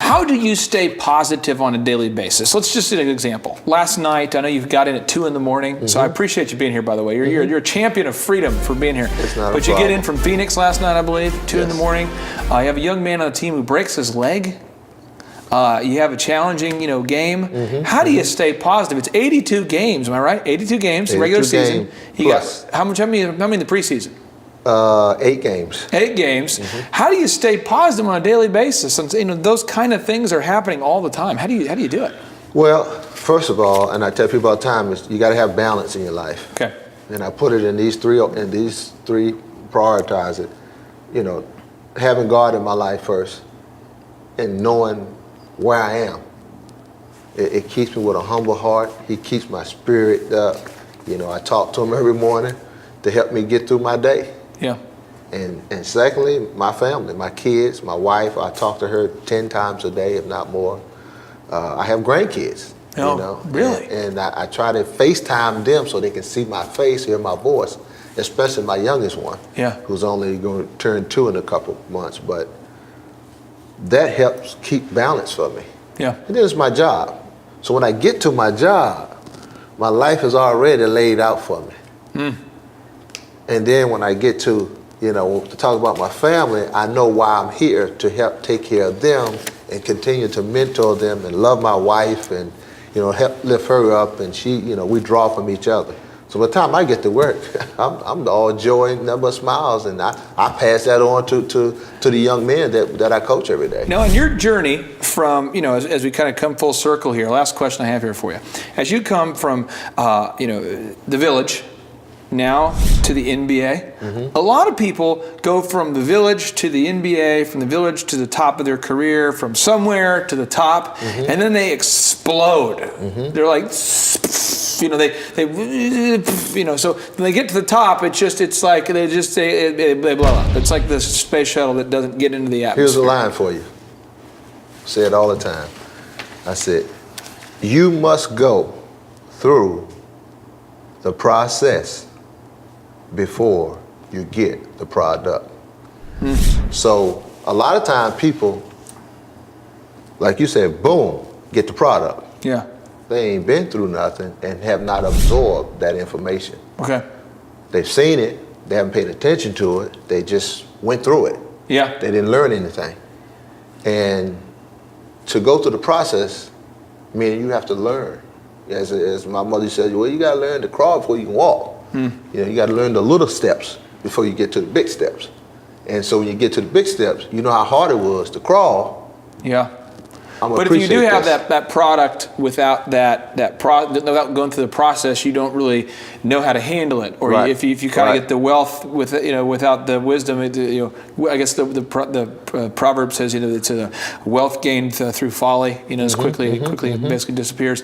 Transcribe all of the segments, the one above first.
How do you stay positive on a daily basis? Let's just do an example. Last night, I know you got in at 2 in the morning, so I appreciate you being here, by the way. You're a champion of freedom for being here. It's not but a you get problem. in from Phoenix last night, I believe, 2 in the morning. You have a young man on the team who breaks his leg. You have a challenging, game. How do you stay positive? It's 82 games, am I right? 82 games, 82 regular season. You plus. got how many in the preseason? 8 games. 8 games. How do you stay positive on a daily basis? And, those kind of things are happening all the time. How do you do it? Well, first of all, and I tell people all the time, is you got to have balance in your life. Okay. And I put it in these three prioritize it. Having God in my life first, and knowing where I am. It keeps me with a humble heart. He keeps my spirit up. I talk to him every morning to help me get through my day. Yeah. And secondly, my family, my kids, my wife. I talk to her 10 times a day, if not more. I have grandkids. Oh, really? And I try to FaceTime them so they can see my face, hear my voice, especially my youngest one, who's only going to turn 2 in a couple months. But that helps keep balance for me. Yeah. And then it's my job. So when I get to my job, my life is already laid out for me. And then when I get to, to talk about my family, I know why I'm here, to help take care of them and continue to mentor them and love my wife and, help lift her up, and she, we draw from each other. So by the time I get to work, I'm all joy and nothing but smiles, and I pass that on to the young men that I coach every day. Now, in your journey from, as we kind of come full circle here, last question I have here for you. As you come from, the village now to the NBA, a lot of people go from the village to the NBA, from the village to the top of their career, from somewhere to the top, and then they explode. They're like, so when they get to the top, it's like they blow up. It's like the space shuttle that doesn't get into the atmosphere. Here's a line for you. I say it all the time. I said, you must go through the process before you get the product. So a lot of times people, like you said, boom, get the product. Yeah. They ain't been through nothing and have not absorbed that information. Okay. They've seen it, they haven't paid attention to it, they just went through it. Yeah. They didn't learn anything. And to go through the process, meaning you have to learn. As my mother said, well, you gotta learn to crawl before you can walk. You gotta learn the little steps before you get to the big steps. And so when you get to the big steps, you know how hard it was to crawl. Yeah. But if you do have that product without without going through the process, you don't really know how to handle it. Or if you kind of get the wealth without the wisdom, I guess the proverb says it's a wealth gained through folly. As quickly it basically disappears.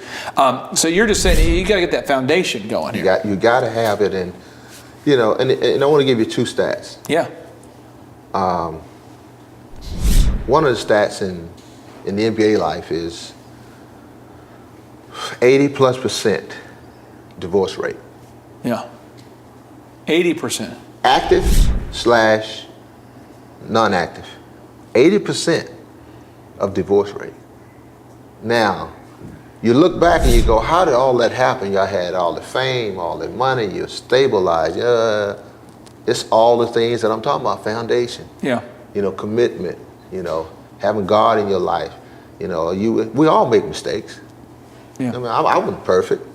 So you're just saying you got to get that foundation going here. You got to have it, and and I want to give you 2 stats. Yeah. One of the stats in the NBA life is 80+% divorce rate. Yeah. 80%. Active/non-active. 80% of divorce rate. Now, you look back and you go, how did all that happen? Y'all had all the fame, all the money, you're stabilized. It's all the things that I'm talking about, foundation. Yeah. Commitment, having God in your life. We all make mistakes. Yeah. I mean, I wasn't perfect,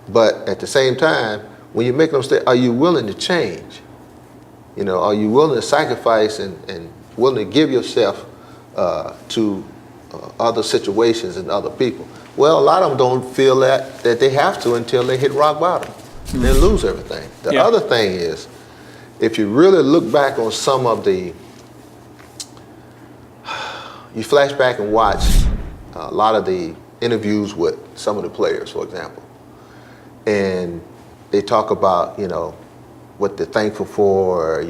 but at the same time, when you make a mistake, are you willing to change? Are you willing to sacrifice and willing to give yourself to other situations and other people? Well, a lot of them don't feel that they have to until they hit rock bottom. They lose everything. The other thing is, if you really look back on some of the, you flash back and watch a lot of the interviews with some of the players, for example, and they talk about, what they're thankful for,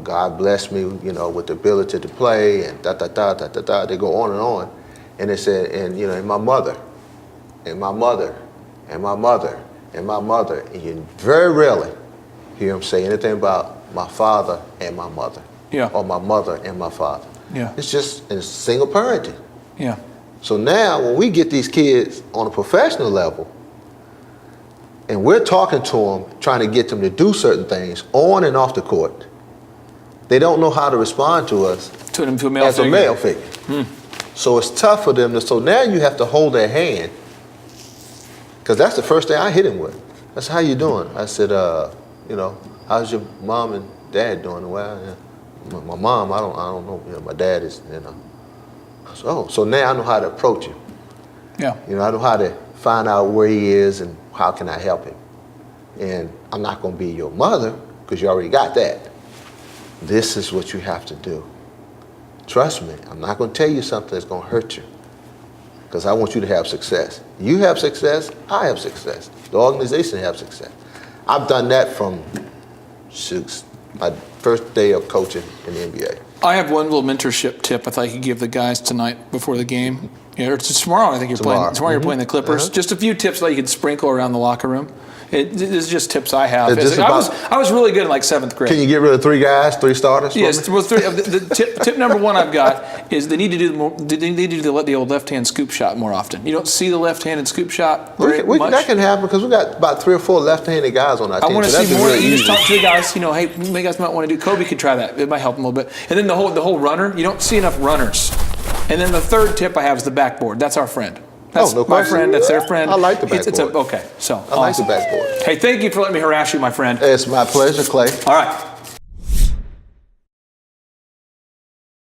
God blessed me, with the ability to play, and they go on and on. And they said, and my mother, and my mother, and my mother, and my mother, and you very rarely hear them say anything about my father and my mother, or my mother and my father. Yeah. It's just single parenting. Yeah. So now when we get these kids on a professional level and we're talking to them, trying to get them to do certain things on and off the court, they don't know how to respond to us as a male figure. So it's tough for them. So now you have to hold their hand, because that's the first thing I hit him with. I said, how you doing? I said, how's your mom and dad doing? Well, yeah. My mom, I don't know. My dad is, So now I know how to approach him. Yeah. I know how to find out where he is and how can I help him. And I'm not going to be your mother, because you already got that. This is what you have to do. Trust me, I'm not going to tell you something that's going to hurt you, because I want you to have success. You have success, I have success. The organization have success. I've done that from my first day of coaching in the NBA. I have one little mentorship tip I thought you could give the guys tonight before the game. Or it's tomorrow, I think tomorrow you're playing the Clippers. Just a few tips that you could sprinkle around the locker room. This is just tips I have. I was really good in like 7th grade. Can you get rid of 3 guys, 3 starters? Yes. Well, tip number 1 I've got is they need to do the old left-hand scoop shot more often. You don't see the left-handed scoop shot very much. That can happen because we got about 3 or 4 left-handed guys on our team. I want to see more. You just talk to the guys. Hey, maybe guys might want to do. Kobe could try that. It might help him a little bit. And then the whole runner. You don't see enough runners. And then the third tip I have is the backboard. That's our friend. That's my friend. That's their friend. I like the backboard. Okay, so I like the backboard. Hey, thank you for letting me harass you, my friend. It's my pleasure, Clay. All right.